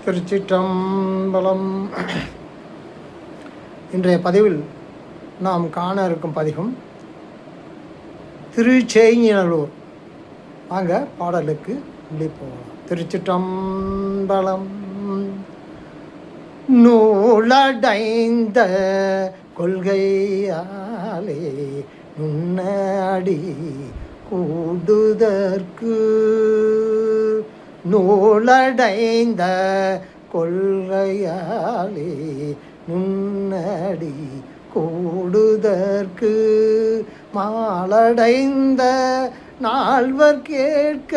திருச்சிற்றம்பலம். இன்றைய பதிவில் நாம் காண இருக்கும் பதிகம் திருச்செய்ஞனூர். வாங்க பாடலுக்கு உள்ளே போகலாம். திருச்சிற்றம்பலம். நூலடைந்த கொள்கையாலே நுண்ணடி கூடுதற்கு, நூலடைந்த கொள்கையாலே நுண்ணடி கூடுதற்கு, மாலடைந்த நால்வர் கேட்க,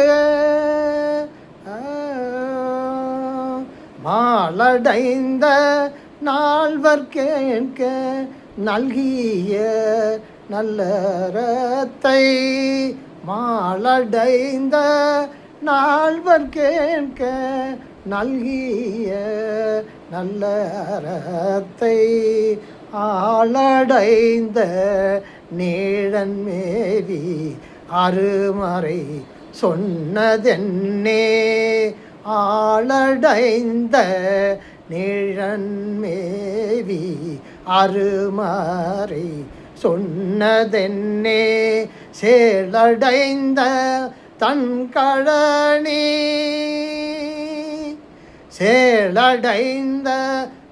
மாலடைந்த நால்வர் கேட்க நல்கிய நல்லறத்தை, மாலடைந்த நால்வர் கேட்க நல்கிய நல்லறத்தை, ஆளடைந்த நீழன் மேவி அருமறை சொன்னதென்னே, ஆளடைந்த நீழன் மேவி அருமறை சொன்னதென்னே, சேலடைந்த தன்கழனி, சேலடைந்த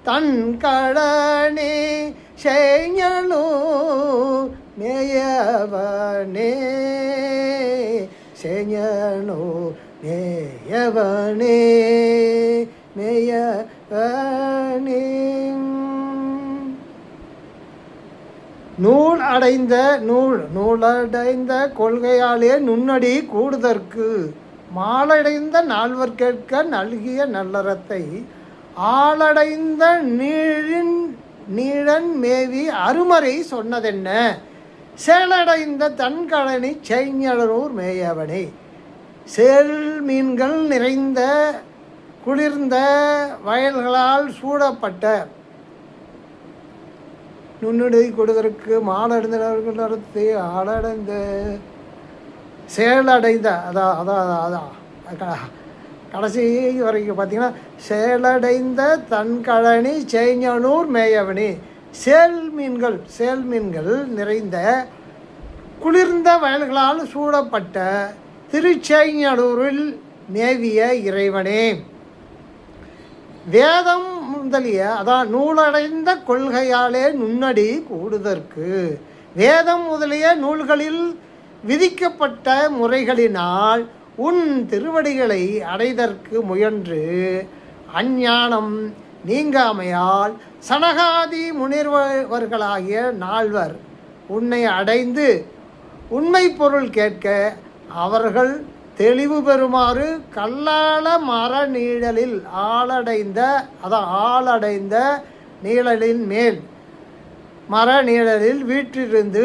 தன்கழனி செய்ஞனூர் மேயவனே, செய்ஞனூர் மேயவனே, மேயவனே. நூலடைந்த கொள்கையாலே நுண்ணடி கூடுதற்கு, மாலடைந்த நால்வர் கேட்க நல்கிய நல்லறத்தை, ஆளடைந்த நீழன் மேவி அருமறை சொன்னதென்ன, சேலடைந்த தன்கழனி செய்ஞனூர் மேயவனே. சேல் மீன்கள் நிறைந்த குளிர்ந்த வயல்களால் சூழப்பட்ட, நுண்ணடி கொடுதற்கு மாலடைந்த ஆளடைந்த சேலடைந்த, அதான் கடைசி வரைக்கும் பார்த்தீங்கன்னா, சேலடைந்த தன்கழனி செய்ஞனூர் மேயவனே. சேல் மீன்கள் நிறைந்த குளிர்ந்த வயல்களால் சூழப்பட்ட திருச்செய்ஞனூரில் மேவிய இறைவனே. வேதம் முதலிய, அதான் நூலடைந்த கொள்கையாலே நுண்ணடி கூடுதற்கு, வேதம் முதலிய நூல்களில் விதிக்கப்பட்ட முறைகளினால் உன் திருவடிகளை அடைதற்கு முயன்று அஞ்ஞானம் நீங்காமையால் சனகாதி முனிவர்களாகிய நால்வர் உன்னை அடைந்து உண்மை பொருள் கேட்க அவர்கள் தெளிவு பெறுமாறு கல்லால மர நீழலில் ஆளடைந்த நீழலின் மேல் மர நீழலில் வீற்றிருந்து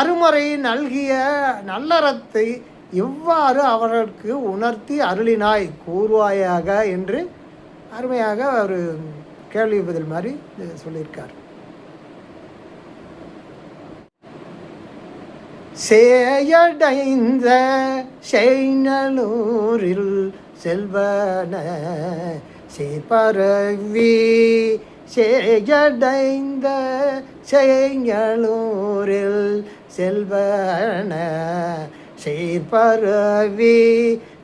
அருமறை நல்கிய நல்லறத்தை எவ்வாறு அவர்களுக்கு உணர்த்தி அருளினாய் கூறுவாயாக என்று அருமையாக ஒரு கேள்வி பதில் மாதிரி சொல்லியிருக்கார். சேயடைந்த செய்ஞனூரில் செல்வன சேபரவி, சேயடைந்த செய்ஞனூரில் செல்வன சேபரவி,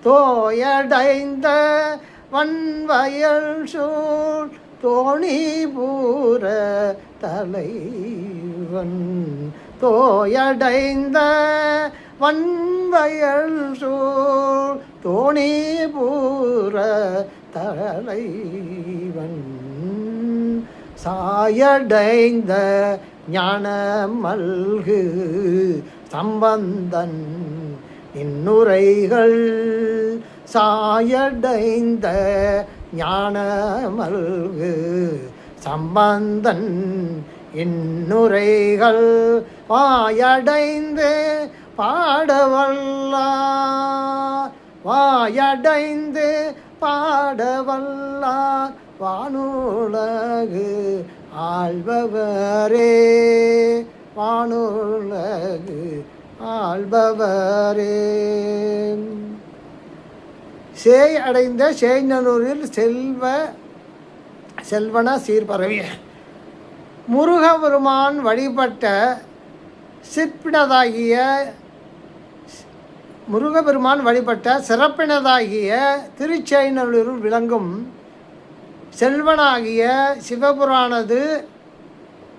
தோயடைந்த வன்வயல் சூழ் தோணிபூர தலைவன், தோயடைந்த வன்வயல் சூழ் தோணிபூர தலைவன், சாயடைந்த ஞானமல்கு சம்பந்தன் இன்னுரைகள், சாயடைந்த ஞானமல்கு சம்பந்தன் இன்னுரைகள், வாயடைந்து பாடவல்லார், வாயடைந்து பாடவல்லார் வானுலகு ஆள்பவரே, வானுலகு ஆள்பவரே. சேய் அடைந்த சேய்நல்லூரில் செல்வன சீர்பரவி முருகபெருமான் வழிபட்ட சிறப்பினதாகிய திருச்செய்நல்லூரில் விளங்கும் செல்வனாகிய சிவபுரானது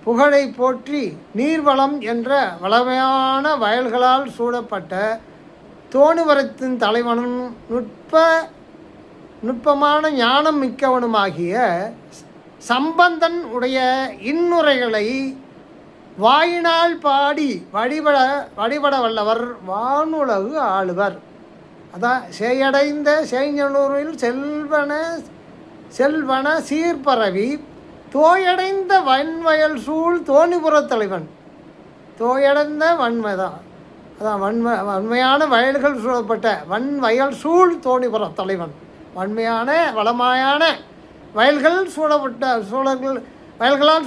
புகழை போற்றி நீர்வளம் என்ற வளமையான வயல்களால் சூழப்பட்ட தோணிவரத்தின் தலைவனும் நுட்பமான ஞானம் மிக்கவனுமாகிய சம்பந்தன் உடைய இன்னுரைகளை வாயினால் பாடி வழிபட வல்லவர் வானுலகு ஆளுவர். அதான் சேயடைந்த சேய்நல்லூரில் செல்வன சீர்பரவி தோயடைந்த வன்வயல் சூழ் தோணிபுரத் தலைவன். தோயடைந்த வன்மைதான், அதான் வன்மையான வயல்கள் சூழப்பட்ட வன்வயல் சூழ் தோணிபுரத் தலைவன். வன்மையான வளமாயான வயல்களால்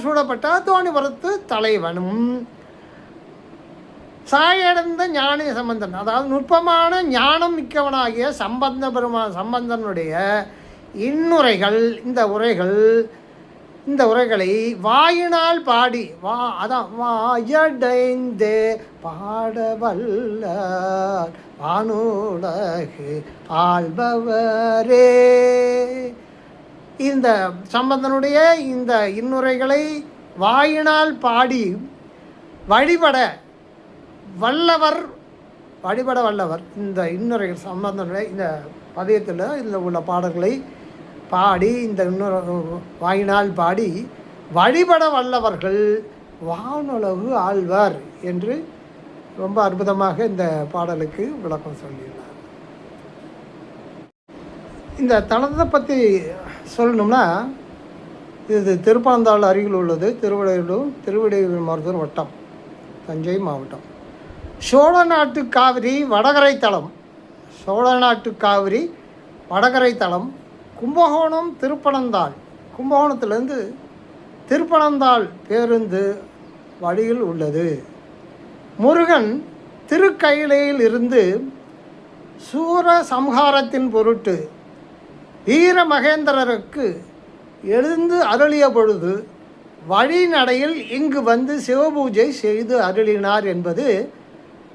சூழப்பட்ட தோணிபுரத்து தலைவனும் சாயடைந்த ஞானி சம்பந்தன், அதாவது நுட்பமான ஞானம் மிக்கவனாகிய சம்பந்தனுடைய இன்னுரைகள் இந்த உரைகளை வாயினால் பாடி அதான் வாயடைந்தே பாடவல்ல வானுலகு ஆள்பவரே. இந்த சம்பந்தனுடைய இந்த இன்னுரைகளை வாயினால் பாடி வழிபட வல்லவர். இந்த இன்னுரைகள் சம்பந்தனுடைய இந்த பதியத்தில் இதில் உள்ள பாடல்களை பாடி இந்த வாயினால் பாடி வழிபட வல்லவர்கள் வானுலகு ஆழ்வார் என்று ரொம்ப அற்புதமாக இந்த பாடலுக்கு விளக்கம் சொல்லியுள்ளார். இந்த தலத்தை பற்றி சொல்லணும்னா, இது திருப்பனந்தாள் அருகில் உள்ளது. திருவிடையூர் மருதூர் வட்டம், தஞ்சை மாவட்டம். சோழ நாட்டு காவிரி வடகரை தலம் கும்பகோணம் திருப்பனந்தாள். கும்பகோணத்திலேருந்து திருப்பனந்தாள் பேருந்து வழியில் உள்ளது. முருகன் திருக்கையிலையில் இருந்து சூர சம்ஹாரத்தின் பொருட்டு வீரமகேந்திரருக்கு எழுந்து அருளிய பொழுது வழிநடையில் இங்கு வந்து சிவபூஜை செய்து அருளினார் என்பது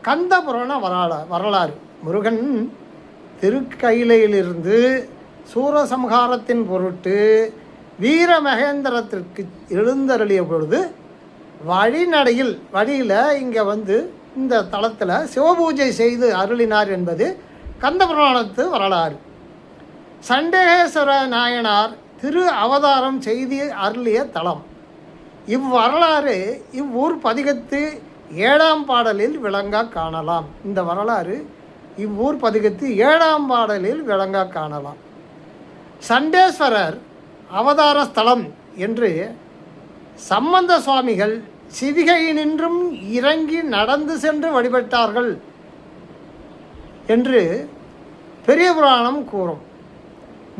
கந்தபுராண வரலாறு. முருகன் திருக்கையிலையிலிருந்து சூரசம்ஹாரத்தின் பொருட்டு வீரமகேந்திரத்திற்கு எழுந்தருளிய பொழுது வழியில் இங்கே வந்து இந்த தலத்தில் சிவபூஜை செய்து அருளினார் என்பது கந்தபுராணத்து வரலாறு. சண்டேகேஸ்வர நாயனார் திரு அவதாரம் செய்து அருளிய தலம். இவ்வரலாறு இவ்வூர் பதிகத்து 7ஆம் பாடலில் விளங்க காணலாம். இந்த வரலாறு இவ்வூர் பதிகத்து 7ஆம் பாடலில் விளங்க காணலாம். சண்டேஸ்வரர் அவதார ஸ்தலம் என்று சம்பந்த சுவாமிகள் சிவிகையினின்றும் இறங்கி நடந்து சென்று வழிபட்டார்கள் என்று பெரிய புராணம் கூறும்.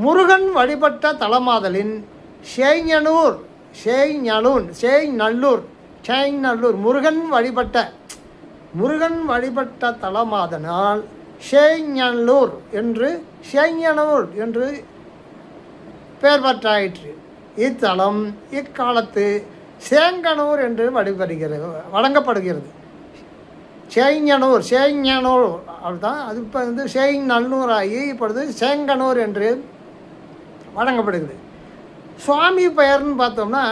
முருகன் வழிபட்ட தலமாதலின் சேய்நல்லூர் முருகன் வழிபட்ட தலமாதனால் சேய்நல்லூர் என்று பெயர் பெற்றாயிற்று. இத்தலம் இக்காலத்து சேங்கனூர் என்று வழங்கப்படுகிறது. சேய்ஞனூர் அதுதான். அது இப்போ வந்து சேய்நல்லூர் ஆகி இப்பொழுது சேங்கனூர் என்று வழங்கப்படுகிறது. சுவாமி பெயர்னு பார்த்தோம்னா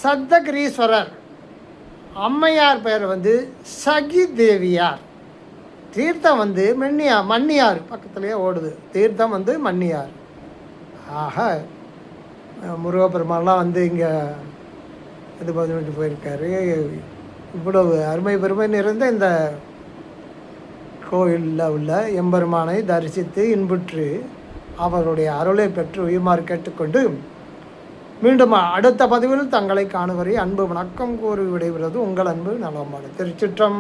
சத்தகிரீஸ்வரர். அம்மையார் பெயர் வந்து சகி தேவியார். தீர்த்தம் வந்து மன்னியார் பக்கத்துலேயே ஓடுது. தீர்த்தம் வந்து மன்னியார். ஆக முருகப்பெருமான்லாம் வந்து இங்கே இது பண்ணிட்டு போயிருக்காரு. இவ்வளவு அருமை பெருமை நிறைந்த இந்த கோயிலில் உள்ள எம்பெருமானை தரிசித்து இன்புற்று அவருடைய அருளை பெற்று உயுமாறு கேட்டுக்கொண்டு மீண்டும் அடுத்த பதிவில் தங்களை காணுவரை அன்பு வணக்கம் கூறி விடைபெறுவது உங்கள் அன்பு நலம்பாடு. திருச்சிற்றம்பலம்.